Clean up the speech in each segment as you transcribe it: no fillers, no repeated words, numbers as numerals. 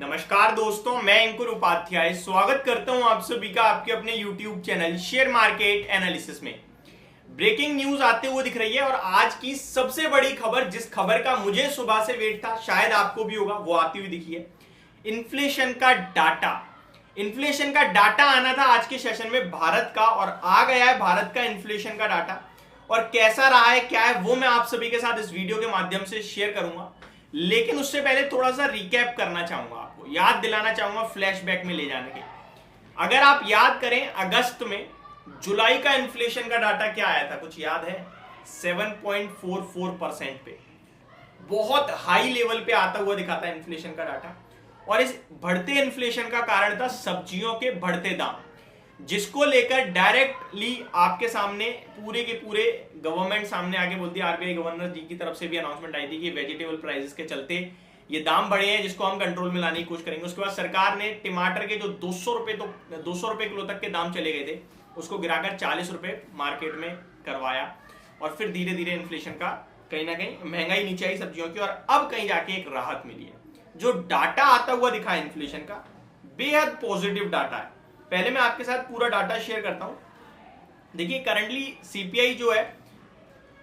नमस्कार दोस्तों, मैं अंकुर उपाध्याय स्वागत करता हूं आप सभी का आपके अपने YouTube channel share market analysis में। ब्रेकिंग न्यूज आते हुए दिख रही है और आज की सबसे बड़ी खबर, जिस खबर का मुझे सुबह से वेट था, शायद आपको भी होगा, वो आती हुई दिखी है। इन्फ्लेशन का डाटा आना था आज के सेशन में भारत का, और आ गया है भारत का इन्फ्लेशन का डाटा। और कैसा रहा है, क्या है, वो मैं आप सभी के साथ इस वीडियो के माध्यम से शेयर करूंगा। लेकिन उससे पहले थोड़ा सा रिकैप करना चाहूंगा, आपको याद दिलाना चाहूंगा, फ्लैशबैक में ले जाने के। अगर आप याद करें, अगस्त में जुलाई का इन्फ्लेशन का डाटा क्या आया था, कुछ याद है? 7.44% पे, बहुत हाई लेवल पे आता हुआ दिखा था इन्फ्लेशन का डाटा। और इस बढ़ते इन्फ्लेशन का कारण था सब्जियों के बढ़ते दाम, जिसको लेकर डायरेक्टली आपके सामने पूरे के पूरे गवर्नमेंट सामने आके बोलती है। आरबीआई गवर्नर जी की तरफ से भी अनाउंसमेंट आई थी कि वेजिटेबल प्राइसेस के चलते ये दाम बढ़े हैं, जिसको हम कंट्रोल में लाने की कोशिश करेंगे। उसके बाद सरकार ने टमाटर के जो 200 रुपए किलो तक के दाम चले गए थे, उसको गिराकर 40 रुपए मार्केट में करवाया। और फिर धीरे धीरे इन्फ्लेशन का कहीं ना कहीं महंगाई नीचे आई सब्जियों की, और अब कहीं जाके एक राहत मिली है। जो डाटा आता हुआ दिखा है इन्फ्लेशन का, बेहद पॉजिटिव डाटा है। पहले मैं आपके साथ पूरा डाटा शेयर करता हूं। देखिए, करंटली सीपीआई जो है,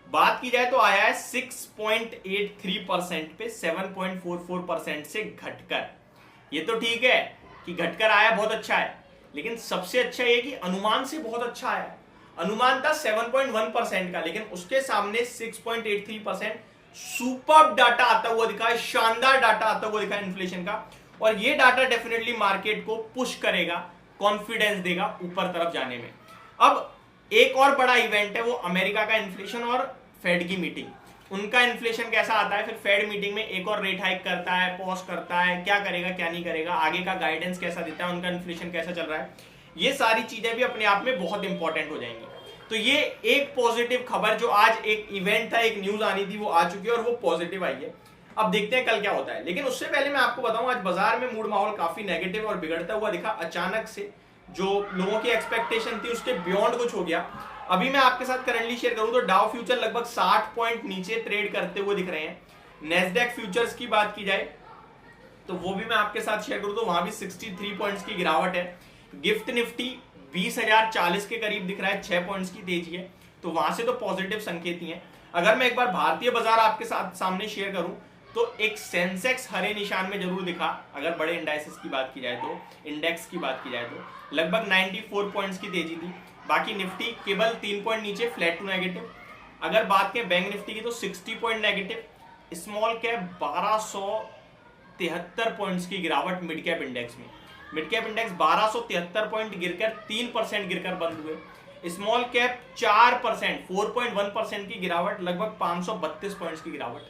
बात की जाए तो आया है 6.83% पे 7.44% से घटकर। ये तो ठीक है कि घटकर आया, बहुत अच्छा है, लेकिन सबसे अच्छा ये कि अनुमान से बहुत अच्छा आया। अनुमान था 7.1% का, लेकिन उसके सामने 6.83% सुपर्ब डाटा आता हुआ दिखा है, शानदार डाटा आता हुआ दिखा है इन्फ्लेशन का। और ये डाटा डेफिनेटली मार्केट को पुश करेगा, कॉन्फिडेंस देगा ऊपर तरफ जाने में। अब एक और बड़ा इवेंट है, वो अमेरिका का इन्फ्लेशन और फेड की मीटिंग। उनका इन्फ्लेशन कैसा आता है, फिर फेड मीटिंग में एक और रेट हाइक करता है, पॉज करता है, क्या करेगा क्या नहीं करेगा, आगे का गाइडेंस कैसा देता है, उनका इन्फ्लेशन कैसा चल रहा है, ये सारी चीजें भी अपने आप में बहुत इंपॉर्टेंट हो जाएंगी। तो ये एक पॉजिटिव खबर, जो आज एक इवेंट था, एक न्यूज आनी थी, वो आ चुकी है और वो पॉजिटिव आई है। अब देखते हैं कल क्या होता है। लेकिन उससे पहले मैं आपको बताऊं, आज बाजार में मूड माहौल काफी नेगेटिव और बिगड़ता हुआ दिखा। अचानक से जो लोगों की एक्सपेक्टेशन थी उसके बियॉन्ड कुछ हो गया। अभी मैं आपके साथ करंटली शेयर करूं तो डाउ फ्यूचर लगभग 60 पॉइंट नीचे ट्रेड करते हुए दिख रहे हैं। नेस्डैक फ्यूचर्स की बात की जाए तो वो भी मैं आपके साथ शेयर करूं तो वहां भी 63 पॉइंट्स की गिरावट है। गिफ्ट निफ्टी 20,040 के करीब दिख रहा है, 6 पॉइंट्स की तेजी है, तो वहां से तो पॉजिटिव संकेत ही है। अगर मैं एक बार भारतीय बाजार आपके साथ सामने शेयर करूं तो एक सेंसेक्स हरे निशान में जरूर दिखा। अगर बड़े इंडाइसेस की बात की जाए तो, इंडेक्स की बात की जाए तो लगभग 94 पॉइंट्स की तेजी थी। बाकी निफ्टी केवल 3 पॉइंट नीचे, फ्लैट टू नेगेटिव। अगर बात करें बैंक निफ्टी की तो 60 point negative. Small cap 1273 points की गिरावट मिड कैप इंडेक्स में। मिड कैप इंडेक्स 1273 पॉइंट गिरकर 3% गिरकर बंद हुए। स्मॉल कैप 4%, 4.1% की गिरावट, लगभग 532 पॉइंट्स की गिरावट।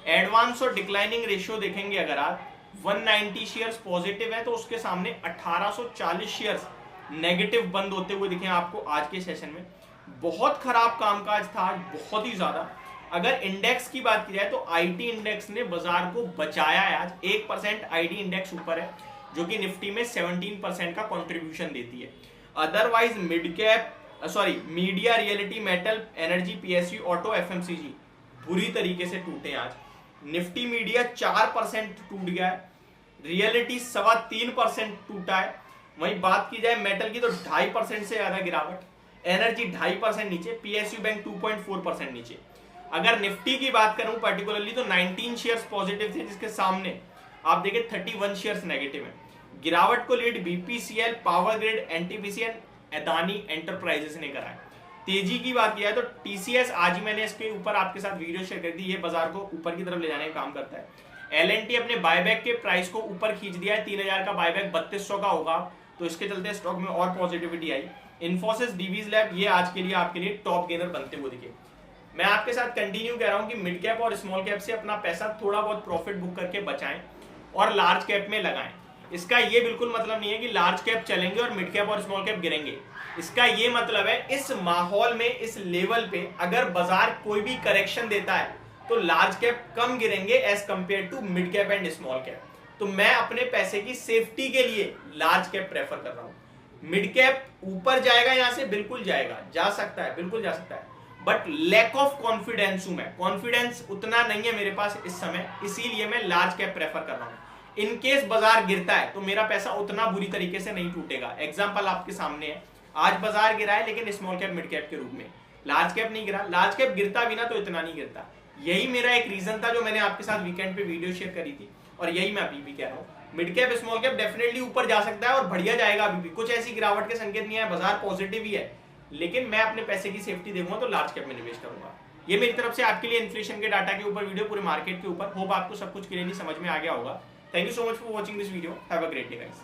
एडवांस और डिक्लाइनिंग रेशियो देखेंगे अगर आप, 190 शेयर्स पॉजिटिव है तो उसके सामने 1840 शेयर्स नेगेटिव बंद होते हुए दिखे आपको आज के सेशन में। बहुत खराब कामकाज था आज, बहुत ही ज्यादा। अगर इंडेक्स की बात की जाए तो आईटी इंडेक्स ने बाजार को बचाया है आज। 1% आईटी इंडेक्स ऊपर है, जो कि निफ्टी में 17% का कंट्रीब्यूशन देती है। Otherwise mid cap media, reality, metal, energy, PSU, auto, FMCG बुरी तरीके से टूटे आज। निफ्टी मीडिया 4% टूट गया है, रियलिटी 3.25% टूटा है। वहीं बात की जाए मेटल की तो 2.5% से ज्यादा गिरावट, एनर्जी 2.5% नीचे, पीएसयू बैंक 2.4% नीचे। अगर निफ्टी की बात करूं पर्टिकुलरली तो 19 शेयर्स पॉजिटिव थे, जिसके सामने आप देखें 31 शेयर्स नेगेटिव है। गिरावट को lead BPCL, power grid, NTPC, Adani enterprises ने करा है। तेजी की बात किया तो टीसीएस, आज ही मैंने इसके ऊपर आपके साथ वीडियो शेयर कर दी, ये बाजार को ऊपर की तरफ ले जाने का काम करता है। एलएनटी अपने बायबैक के प्राइस को ऊपर खींच दिया है, 3000 का बायबैक 3200 का होगा, तो इसके चलते स्टॉक में और पॉजिटिविटी आई। इन्फोसिस, डीवीज लैब, ये आज के लिए आपके लिए टॉप गेनर बनते हुए दिखे। मैं आपके साथ कंटिन्यू कह रहा हूं कि मिड कैप और स्मॉल कैप से अपना पैसा थोड़ा बहुत प्रॉफिट बुक करके बचाएं और लार्ज कैप में लगाएं। इसका ये बिल्कुल मतलब नहीं है कि लार्ज कैप चलेंगे और मिड कैप और स्मॉल कैप गिरेंगे। इसका ये मतलब है इस माहौल में, इस लेवल पे अगर बाजार कोई भी करेक्शन देता है तो लार्ज कैप कम गिरेंगे as compare to mid cap and small cap. तो मैं अपने पैसे की सेफ्टी के लिए लार्ज कैप प्रेफर कर रहा हूं। मिड कैप ऊपर जाएगा, यहां से बिल्कुल जाएगा, जा सकता है, बिल्कुल जा सकता है, बट लैक ऑफ कॉन्फिडेंस हूं मैं, कॉन्फिडेंस उतना नहीं है मेरे पास इस समय, इसीलिए मैं लार्ज कैप प्रेफर कर रहा हूं। इन केस बाजार गिरता है तो मेरा पैसा उतना बुरी तरीके से नहीं टूटेगा। एग्जांपल आपके सामने है, आज बाजार गिरा है लेकिन स्मॉल कैप मिड कैप के रूप में, लार्ज कैप नहीं गिरा। लार्ज कैप गिरता भी ना तो इतना नहीं गिरता। यही मेरा एक रीजन था जो मैंने आपके साथ वीकेंड पे वीडियो शेयर करी थी, और यही मैं अभी भी कह रहा हूँ। Mid cap small cap definitely ऊपर जा सकता है और बढ़िया जाएगा। अभी भी कुछ ऐसी गिरावट के संकेत नहीं है, बाजार पॉजिटिव ही है, लेकिन मैं अपने पैसे की सेफ्टी देखूंगा तो लार्ज कैप में निवेश करूंगा। ये मेरी तरफ से आपके लिए इन्फ्लेशन के डाटा के ऊपर वीडियो, पूरे मार्केट के ऊपर। होप आपको सब कुछ क्लियरली समझ में आ गया होगा। Thank you so much for watching this video. Have a great day guys.